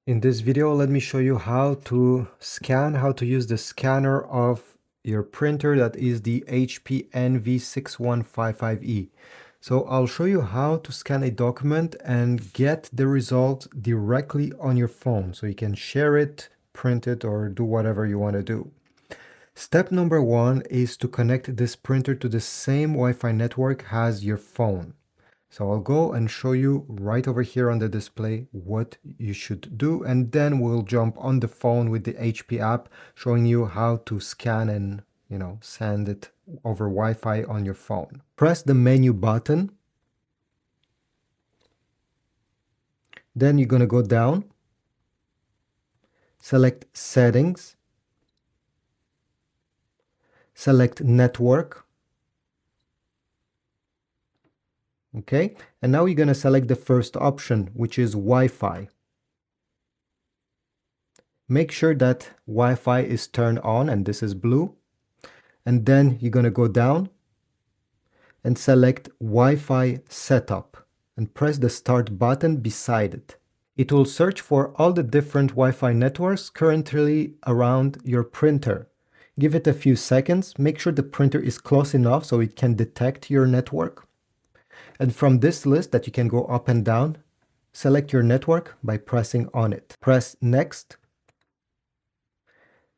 In this video, let me show you how to use the scanner of your printer, that is the HP NV6155E. So I'll show you how to scan a document and get the result directly on your phone so you can share it, print it, or do whatever you want to do. Step number one is to connect this printer to the same Wi-Fi network as your phone. So I'll go and show you right over here on the display what you should do, and then we'll jump on the phone with the HP app showing you how to scan and send it over Wi-Fi on your phone. Press the menu button. Then you're going to go down, select settings, select network. Okay, and now you're going to select the first option, which is Wi-Fi. Make sure that Wi-Fi is turned on, and this is blue. And then you're going to go down and select Wi-Fi setup and press the start button beside it. It will search for all the different Wi-Fi networks currently around your printer. Give it a few seconds. Make sure the printer is close enough so it can detect your network. And from this list that you can go up and down, select your network by pressing on it. Press next.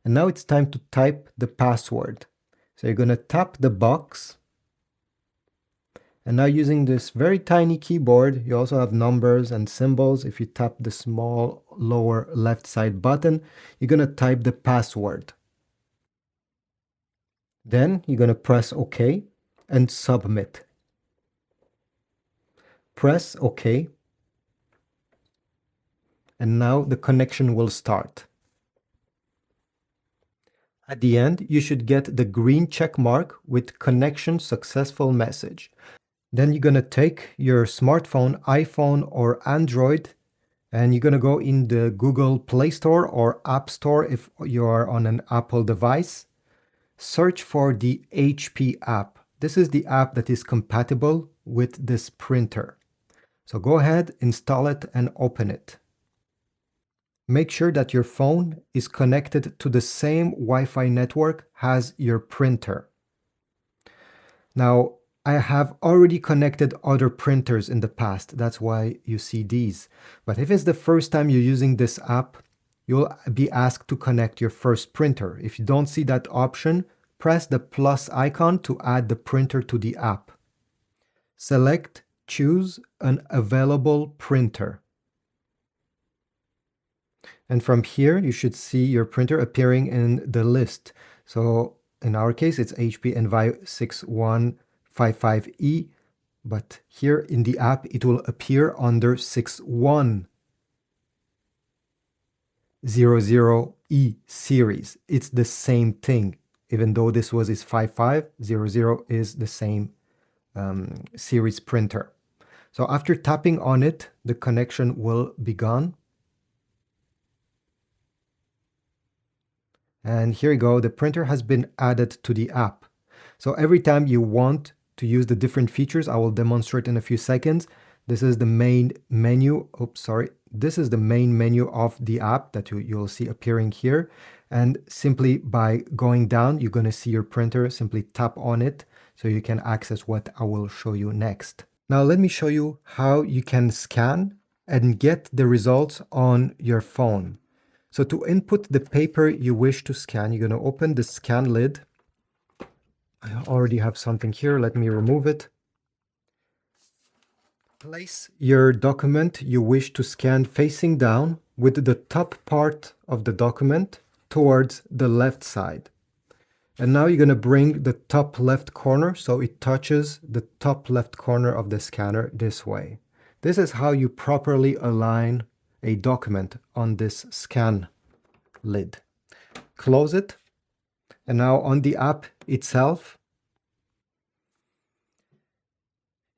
And now it's time to type the password. So you're going to tap the box. And now using this very tiny keyboard, you also have numbers and symbols. If you tap the small lower left side button, you're going to type the password. Then you're going to press OK and submit. Press OK. And now the connection will start. At the end, you should get the green check mark with connection successful message. Then you're going to take your smartphone, iPhone or Android, and you're going to go in the Google Play Store or App Store if you are on an Apple device. Search for the HP app. This is the app that is compatible with this printer. So go ahead, install it and open it. Make sure that your phone is connected to the same Wi-Fi network as your printer. Now, I have already connected other printers in the past. That's why you see these. But if it's the first time you're using this app, you'll be asked to connect your first printer. If you don't see that option, press the plus icon to add the printer to the app. Select Choose an available printer. And from here, you should see your printer appearing in the list. So in our case, it's HP NV6155E, but here in the app, it will appear under 6100E series. It's the same thing. Even though this was its 5500 is the same series printer. So after tapping on it, the connection will be gone. And here you go, the printer has been added to the app. So every time you want to use the different features, I will demonstrate in a few seconds. This is the main menu. This is the main menu of the app that you'll see appearing here. And simply by going down, you're going to see your printer. Simply tap on it so you can access what I will show you next. Now let me show you how you can scan and get the results on your phone. So to input the paper you wish to scan, you're going to open the scan lid. I already have something here. Let me remove it. Place your document you wish to scan facing down with the top part of the document towards the left side. And now you're going to bring the top left corner so it touches the top left corner of the scanner this way. This is how you properly align a document on this scan lid. Close it. And now on the app itself,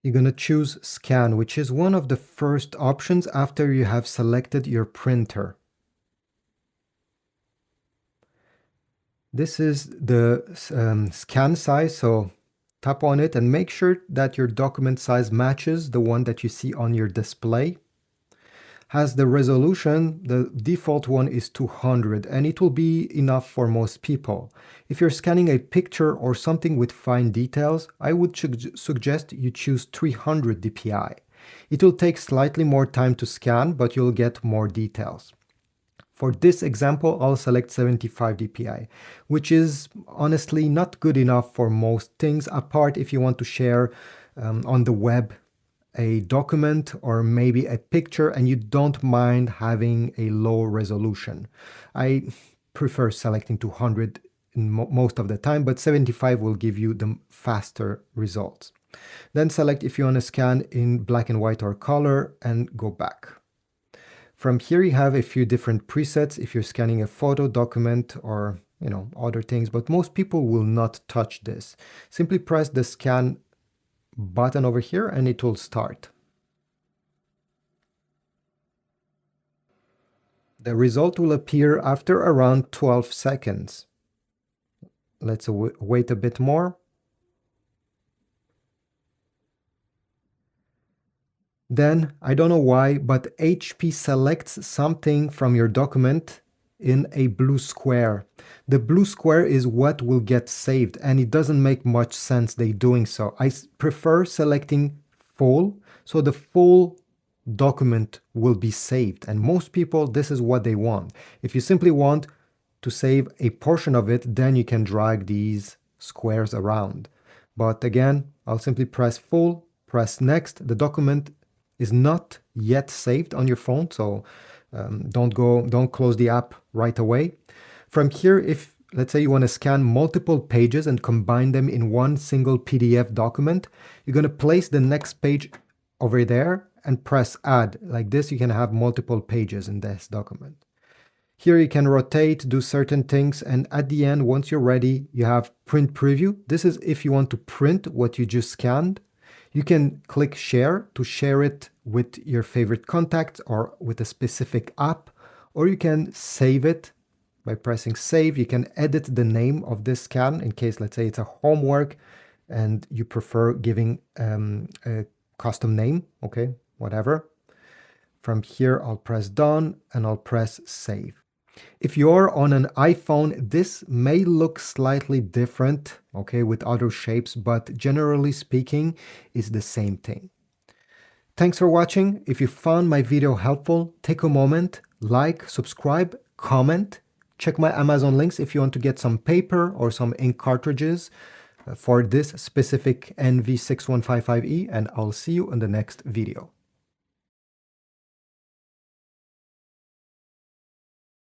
you're going to choose scan, which is one of the first options after you have selected your printer. This is the scan size, so tap on it and make sure that your document size matches the one that you see on your display. has the resolution, the default one is 200, and it will be enough for most people. If you're scanning a picture or something with fine details, I would suggest you choose 300 dpi. It will take slightly more time to scan, but you'll get more details. For this example, I'll select 75 dpi, which is honestly not good enough for most things, apart if you want to share on the web a document or maybe a picture and you don't mind having a low resolution. I prefer selecting 200 in most of the time, but 75 will give you the faster results. Then select if you want to scan in black and white or color and go back. From here you have a few different presets if you're scanning a photo, document, or other things, but most people will not touch this. Simply press the scan button over here and it will start. The result will appear after around 12 seconds. Let's wait a bit more. Then, I don't know why, but HP selects something from your document in a blue square. The blue square is what will get saved, and it doesn't make much sense they doing so. I prefer selecting full, so the full document will be saved, and most people, this is what they want. If you simply want to save a portion of it, then you can drag these squares around. But again, I'll simply press full, press next. The document is not yet saved on your phone, so don't close the app right away. From here, if let's say you want to scan multiple pages and combine them in one single PDF document, you're going to place the next page over there and press add. Like this, you can have multiple pages in this document. Here you can rotate, do certain things, and at the end, once you're ready, you have print preview. This is if you want to print what you just scanned. You can click share to share it with your favorite contacts or with a specific app, or you can save it by pressing save. You can edit the name of this scan in case, let's say it's a homework and you prefer giving a custom name, okay, whatever. From here, I'll press done and I'll press save. If you're on an iPhone, this may look slightly different, okay, with other shapes, but generally speaking, it's the same thing. Thanks for watching. If you found my video helpful, take a moment, like, subscribe, comment, check my Amazon links if you want to get some paper or some ink cartridges for this specific NV6155E, and I'll see you in the next video.